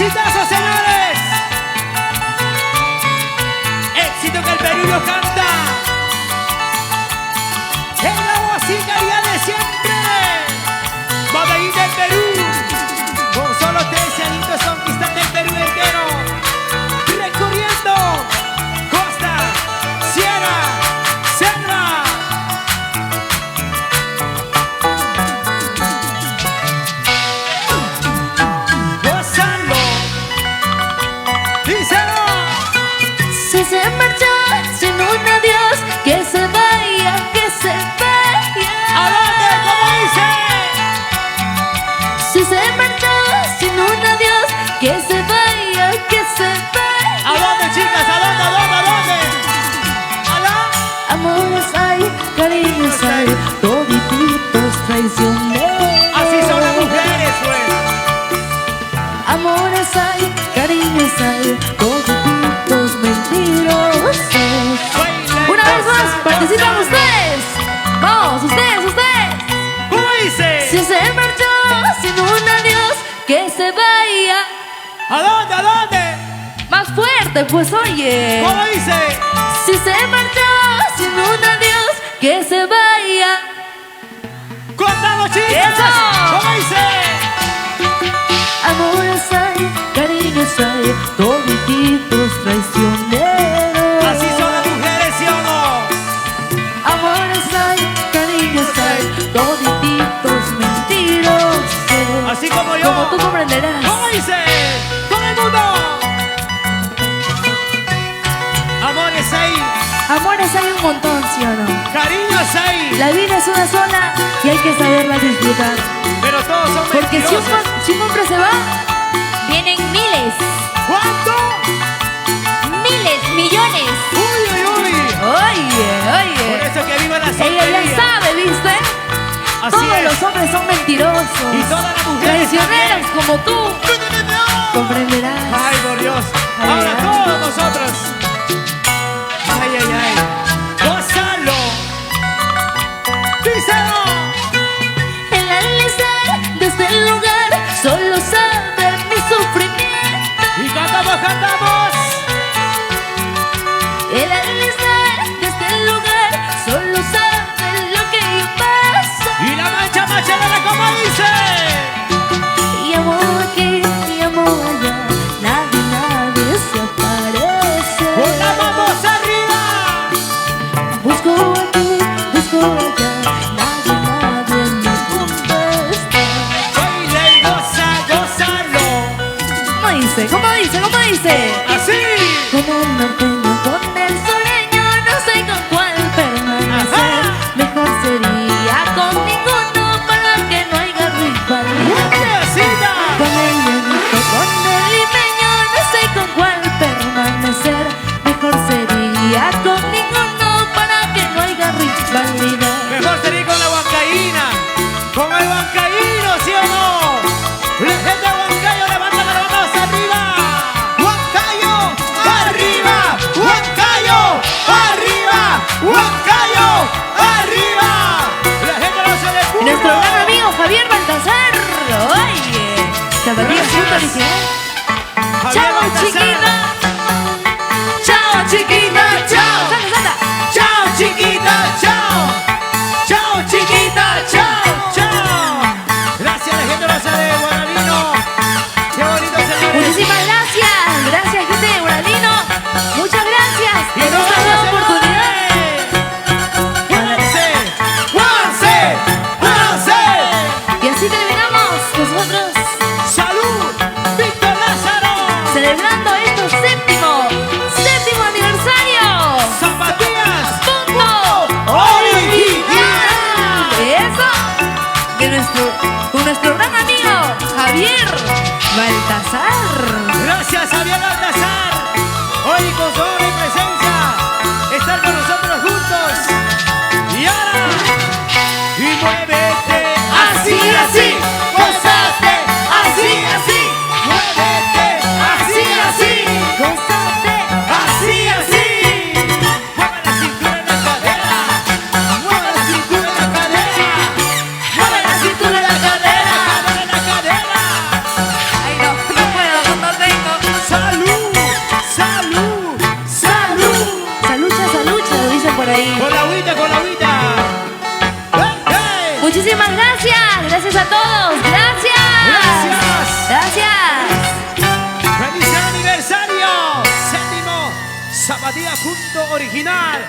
¡Exitazo, señores! ¡Éxito que el Perú lo canta! ¡En la musicaría de siempre! ¡Botellín del Perú! Con solo 13 añitos conquistando el Perú entero. Recorriendo costa, sierra, selva. Gózalo. Díselo. Si se marcha sin un adiós, que se vaya, que se vaya. ¿A dónde? ¿Cómo dice? Si se marcha sin un adiós, que se vaya, que se vaya. ¿A dónde, chicas? ¿A dónde? ¿A dónde? ¿A dónde? ¿Alá? Amores hay, cariños hay, todititos traicioneros. Así son las mujeres, pues. Amores hay, cariños hay, todititos mentirosos. Una vez más, participan ustedes. Vamos, ustedes. ¿Cómo dice? Si se marchó sin un adiós, que se vaya. ¿A dónde? ¿A dónde? Más fuerte, pues oye. ¿Cómo dice? Si se marchó sin un adiós, que se vaya. ¡Contamos, chicas! ¡Eso! ¿Cómo dice? Amores hay, cariños hay, todititos traicioneros. Así son las mujeres, ¿sí o no? Amores hay, cariños hay, todititos mentirosos. Así como yo. Como tú comprenderás. ¿Cómo dice? ¡Todo el mundo! Amores ahí, Amores hay un montón, ¿sí o no? cariños ahí, La vida es una sola y hay que saberla disfrutar. pero todos son Porque si mentirosos. un hombre se va, vienen miles, ¿Cuánto? miles, millones. ¡Uy, uy, uy! Oye. Por eso que viva la Ella ya soltería. sabe, ¿viste? Así Todos es. los hombres son mentirosos. Y todas las mujeres Traicioneras como tú. Comprenderás. ¡Ay, por Dios! Ay, Ahora ay. todos nosotros. ¡Ay, ay, ay! ¡Gózalo! ¡Díselo! El alisar de este lugar solo sabe mi sufrimiento. ¡Y cantamos, cantamos! El alisar de este lugar solo sabe lo que yo paso. ¡Y la mancha macharana, como dice! Y amo aquí, y amo allá, nadie se aparece. ¡Con la vamos arriba! Busco aquí, busco allá, nadie me contesta. ¡Baila y goza, gózalo! ¿Cómo dice? ¡Así! Como un norteño con el soleño, no sé con cuál permanecer. Ajá. Mejor sería con ninguno para que no haya rivalidad. ¡Muchecita! Con el llanito, con el limeño, no sé con cuál permanecer. Mejor sería con ninguno para que no haya rivalidad. Mejor sería con la huancaína, con el huancaíno, ¿sí o no? La gente de Huancayo, levanta las manos arriba. ¡Huancayo, arriba! ¡Huancayo, arriba! ¡Huancayo, arriba! La gente no se le Y nuestro gran amigo Javier Baltasar. Oye, zapatillas punto original. Chao, chiquita. Chao, chiquita. Chao. Santa. ¡Chao, chiquita! ¡Chao! ¡Chao, chiquita! ¡Chao! ¡Chao! Gracias, la gente de Guaralino. ¡Qué bonito, señores! Muchísimas gracias. Gracias, gente de Guaralino. Muchas gracias Y por esta nueva oportunidad. ¡Juanse! ¡Juanse! ¡Juanse! Y así terminamos nosotros ¡Salud! ¡Víctor Lázaro! celebrando esto séptimo aniversario. ¡Zapatillas! ¡Punto! ¡Original! Eso con nuestro gran amigo Javier Baltasar. Gracias, Javier Baltasar. Hoy con su obra y presencia, estar con nosotros juntos. Y ahora, y muévete así, así, gózate, así, así, muévete así, así, Gózate. así, así. Mueve la cintura en la cadera, mueve la cintura en la cadera, mueve la cintura en la cadera, cadera en la cadera. Ay, no puedo con Muchísimas gracias. Gracias a todos. Gracias. ¡Feliz aniversario! 7º Zapatilla Punto Original.